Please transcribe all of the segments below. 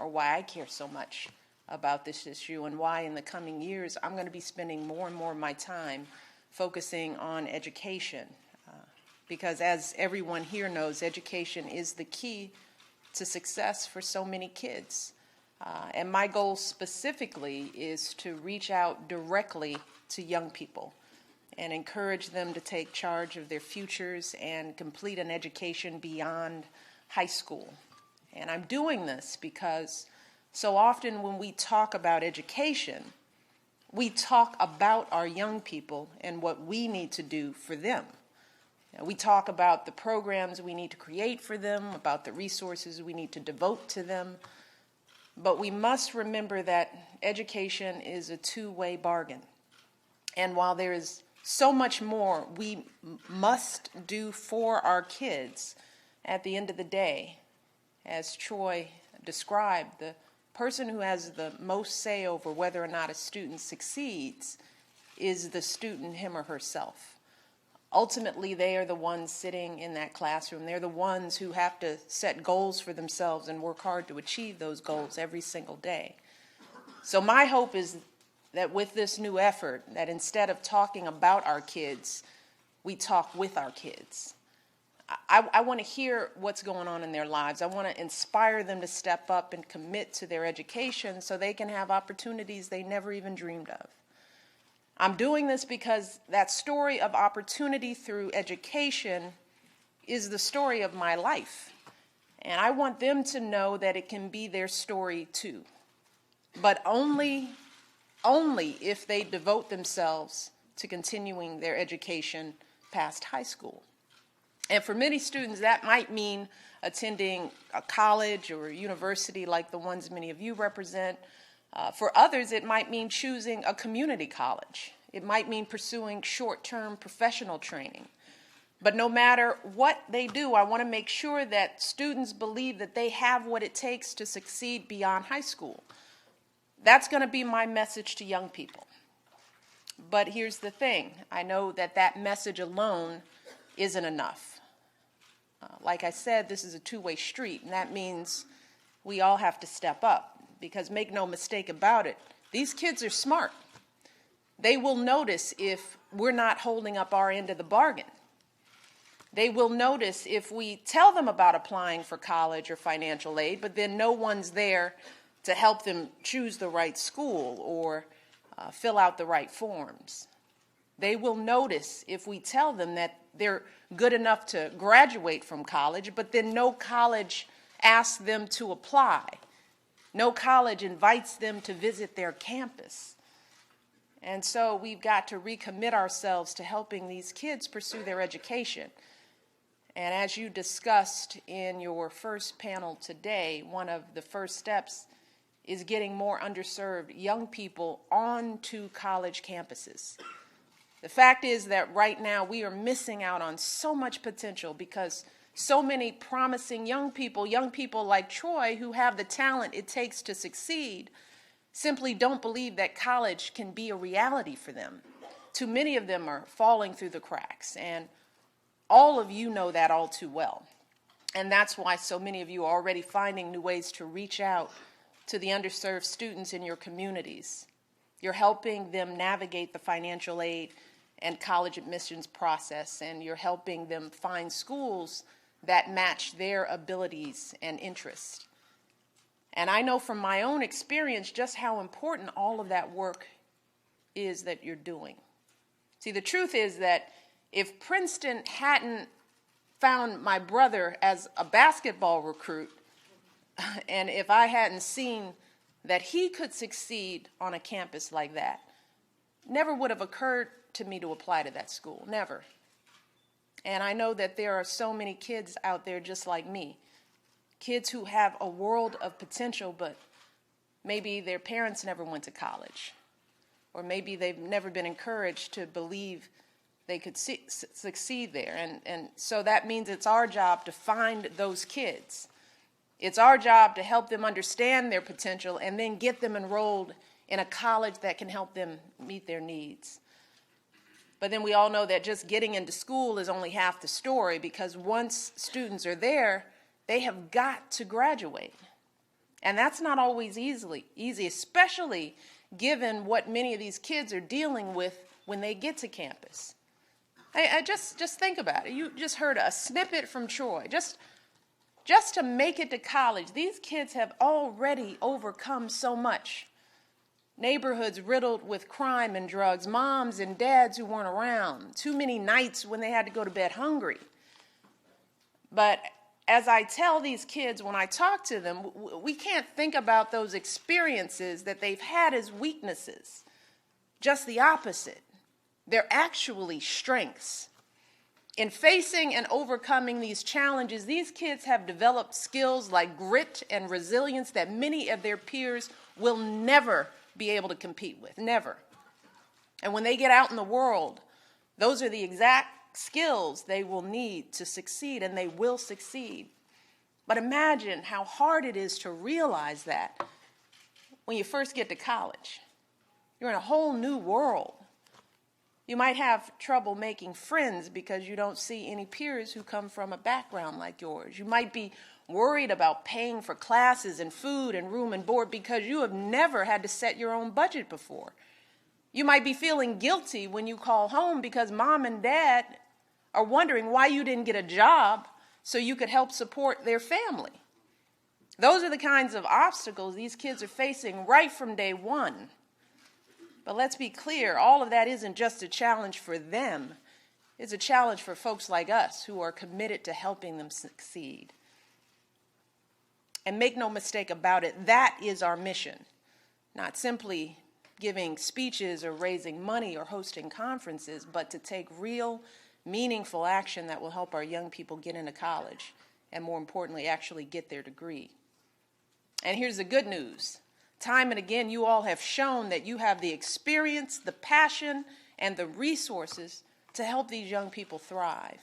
or why I care so much about this issue, and why in the coming years I'm going to be spending more and more of my time focusing on education. Because as everyone here knows, education is the key to success for so many kids. And my goal specifically is to reach out directly to young people and encourage them to take charge of their futures and complete an education beyond high school. And I'm doing this because so often when we talk about education, we talk about our young people and what we need to do for them. We talk about the programs we need to create for them, about the resources we need to devote to them. But we must remember that education is a two-way bargain. And while there is so much more we must do for our kids, at the end of the day, as Troy described, the person who has the most say over whether or not a student succeeds is the student, him or herself. Ultimately, they are the ones sitting in that classroom. They're the ones who have to set goals for themselves and work hard to achieve those goals every single day. So my hope is that with this new effort, that instead of talking about our kids, we talk with our kids. I want to hear what's going on in their lives. I want to inspire them to step up and commit to their education so they can have opportunities they never even dreamed of. I'm doing this because that story of opportunity through education is the story of my life. And I want them to know that it can be their story too. But only if they devote themselves to continuing their education past high school. And for many students, that might mean attending a college or a university like the ones many of you represent. For others, it might mean choosing a community college. It might mean pursuing short-term professional training. But no matter what they do, I want to make sure that students believe that they have what it takes to succeed beyond high school. That's going to be my message to young people. But here's the thing. I know that that message alone isn't enough. Like I said, this is a two-way street, and that means we all have to step up. Because make no mistake about it, these kids are smart. They will notice if we're not holding up our end of the bargain. They will notice if we tell them about applying for college or financial aid, but then no one's there to help them choose the right school or fill out the right forms. They will notice if we tell them that they're good enough to graduate from college, but then no college asks them to apply. No college invites them to visit their campus. And so we've got to recommit ourselves to helping these kids pursue their education. And as you discussed in your first panel today, one of the first steps is getting more underserved young people onto college campuses. The fact is that right now we are missing out on so much potential because so many promising young people like Troy who have the talent it takes to succeed, simply don't believe that college can be a reality for them. Too many of them are falling through the cracks, and all of you know that all too well. And that's why so many of you are already finding new ways to reach out to the underserved students in your communities. You're helping them navigate the financial aid and college admissions process, and you're helping them find schools that match their abilities and interests. And I know from my own experience just how important all of that work is that you're doing. See, the truth is that if Princeton hadn't found my brother as a basketball recruit, and if I hadn't seen that he could succeed on a campus like that, never would have occurred to me to apply to that school, never. And I know that there are so many kids out there just like me, kids who have a world of potential, but maybe their parents never went to college, or maybe they've never been encouraged to believe they could succeed there. And so that means it's our job to find those kids. It's our job to help them understand their potential and then get them enrolled in a college that can help them meet their needs. But then we all know that just getting into school is only half the story, because once students are there, they have got to graduate. And that's not always easy, especially given what many of these kids are dealing with when they get to campus. I just think about it. You just heard a snippet from Troy. Just to make it to college, these kids have already overcome so much. Neighborhoods riddled with crime and drugs, moms and dads who weren't around, too many nights when they had to go to bed hungry. But as I tell these kids when I talk to them, we can't think about those experiences that they've had as weaknesses. Just the opposite. They're actually strengths. In facing and overcoming these challenges, these kids have developed skills like grit and resilience that many of their peers will never be able to compete with, never. And when they get out in the world, those are the exact skills they will need to succeed, and they will succeed. But imagine how hard it is to realize that when you first get to college. You're in a whole new world. You might have trouble making friends because you don't see any peers who come from a background like yours. You might be worried about paying for classes and food and room and board because you have never had to set your own budget before. You might be feeling guilty when you call home because mom and dad are wondering why you didn't get a job so you could help support their family. Those are the kinds of obstacles these kids are facing right from day one. But let's be clear, all of that isn't just a challenge for them. It's a challenge for folks like us who are committed to helping them succeed. And make no mistake about it, that is our mission. Not simply giving speeches or raising money or hosting conferences, but to take real, meaningful action that will help our young people get into college and, more importantly, actually get their degree. And here's the good news. Time and again, you all have shown that you have the experience, the passion, and the resources to help these young people thrive.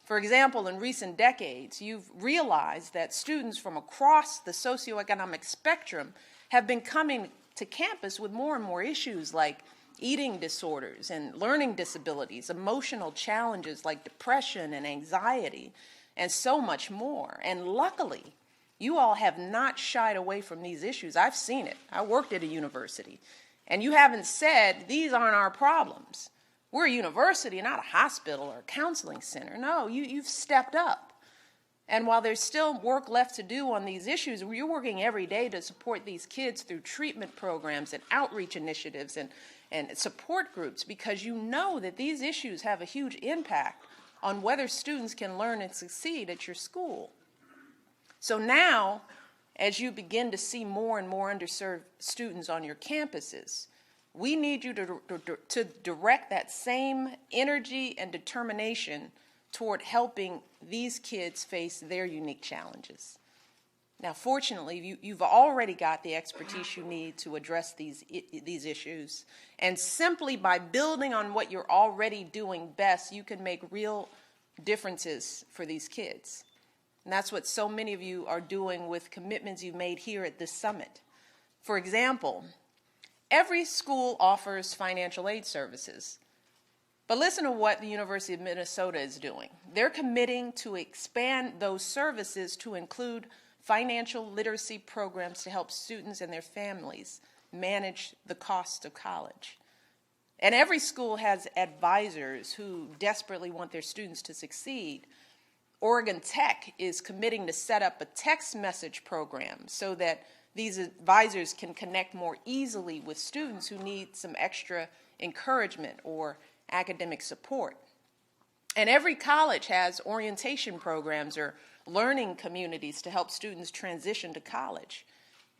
For example, in recent decades, you've realized that students from across the socioeconomic spectrum have been coming to campus with more and more issues like eating disorders and learning disabilities, emotional challenges like depression and anxiety, and so much more. And luckily, you all have not shied away from these issues. I've seen it. I worked at a university. And you haven't said, these aren't our problems. We're a university, not a hospital or a counseling center. No, you've stepped up. And while there's still work left to do on these issues, you're working every day to support these kids through treatment programs and outreach initiatives and support groups, because you know that these issues have a huge impact on whether students can learn and succeed at your school. So now, as you begin to see more and more underserved students on your campuses, we need you to direct that same energy and determination toward helping these kids face their unique challenges. Now, fortunately, you've already got the expertise you need to address these issues, and simply by building on what you're already doing best, you can make real differences for these kids. And that's what so many of you are doing with commitments you've made here at this summit. For example, every school offers financial aid services. But listen to what the University of Minnesota is doing. They're committing to expand those services to include financial literacy programs to help students and their families manage the cost of college. And every school has advisors who desperately want their students to succeed. Oregon Tech is committing to set up a text message program so that these advisors can connect more easily with students who need some extra encouragement or academic support. And every college has orientation programs or learning communities to help students transition to college.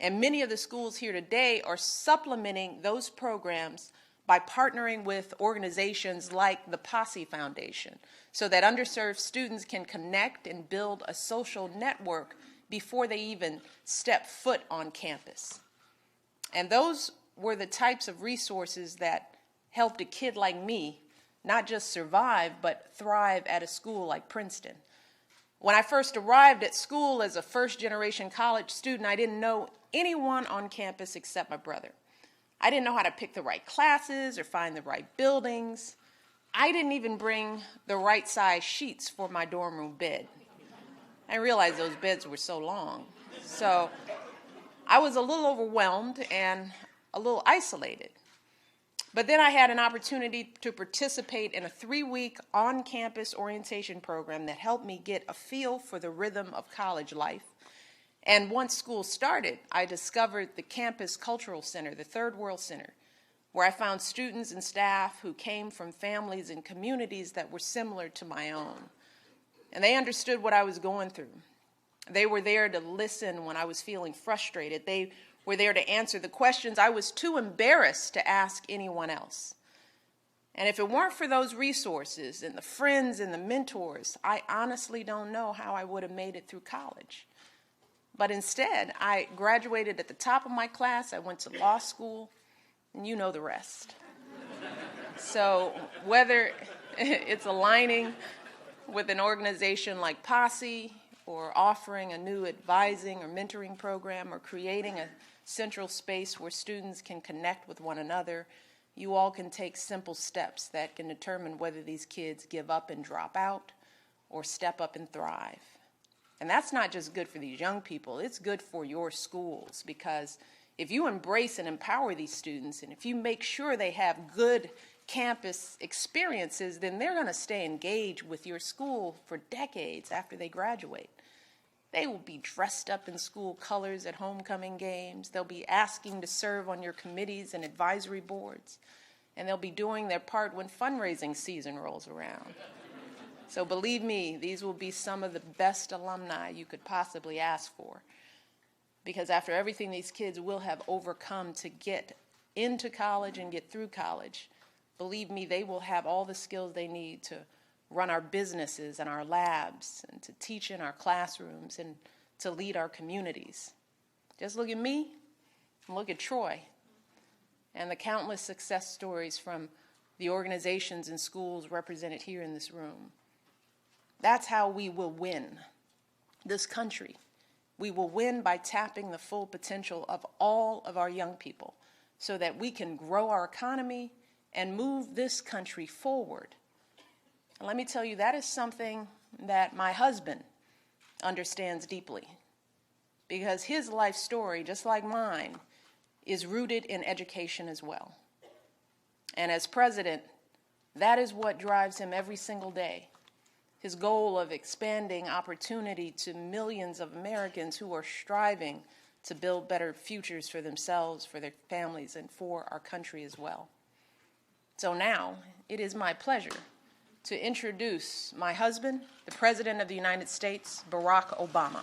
And many of the schools here today are supplementing those programs by partnering with organizations like the Posse Foundation so that underserved students can connect and build a social network before they even step foot on campus. And those were the types of resources that helped a kid like me not just survive, but thrive at a school like Princeton. When I first arrived at school as a first-generation college student, I didn't know anyone on campus except my brother. I didn't know how to pick the right classes or find the right buildings. I didn't even bring the right size sheets for my dorm room bed. I realized those beds were so long. So I was a little overwhelmed and a little isolated. But then I had an opportunity to participate in a 3-week on-campus orientation program that helped me get a feel for the rhythm of college life. And once school started, I discovered the Campus Cultural Center, the Third World Center, where I found students and staff who came from families and communities that were similar to my own. And they understood what I was going through. They were there to listen when I was feeling frustrated. They were there to answer the questions I was too embarrassed to ask anyone else. And if it weren't for those resources and the friends and the mentors, I honestly don't know how I would have made it through college. But instead, I graduated at the top of my class. I went to law school, and you know the rest. So whether it's aligning with an organization like Posse, or offering a new advising or mentoring program, or creating a central space where students can connect with one another, you all can take simple steps that can determine whether these kids give up and drop out or step up and thrive. And that's not just good for these young people, it's good for your schools, because if you embrace and empower these students, and if you make sure they have good campus experiences, then they're going to stay engaged with your school for decades after they graduate. They will be dressed up in school colors at homecoming games. They'll be asking to serve on your committees and advisory boards. And they'll be doing their part when fundraising season rolls around. So believe me, these will be some of the best alumni you could possibly ask for. Because after everything these kids will have overcome to get into college and get through college, believe me, they will have all the skills they need to run our businesses and our labs, and to teach in our classrooms, and to lead our communities. Just look at me, and look at Troy, and the countless success stories from the organizations and schools represented here in this room. That's how we will win this country. We will win by tapping the full potential of all of our young people so that we can grow our economy and move this country forward. And let me tell you, that is something that my husband understands deeply, because his life story, just like mine, is rooted in education as well. And as president, that is what drives him every single day. His goal of expanding opportunity to millions of Americans who are striving to build better futures for themselves, for their families, and for our country as well. So now, it is my pleasure to introduce my husband, the President of the United States, Barack Obama.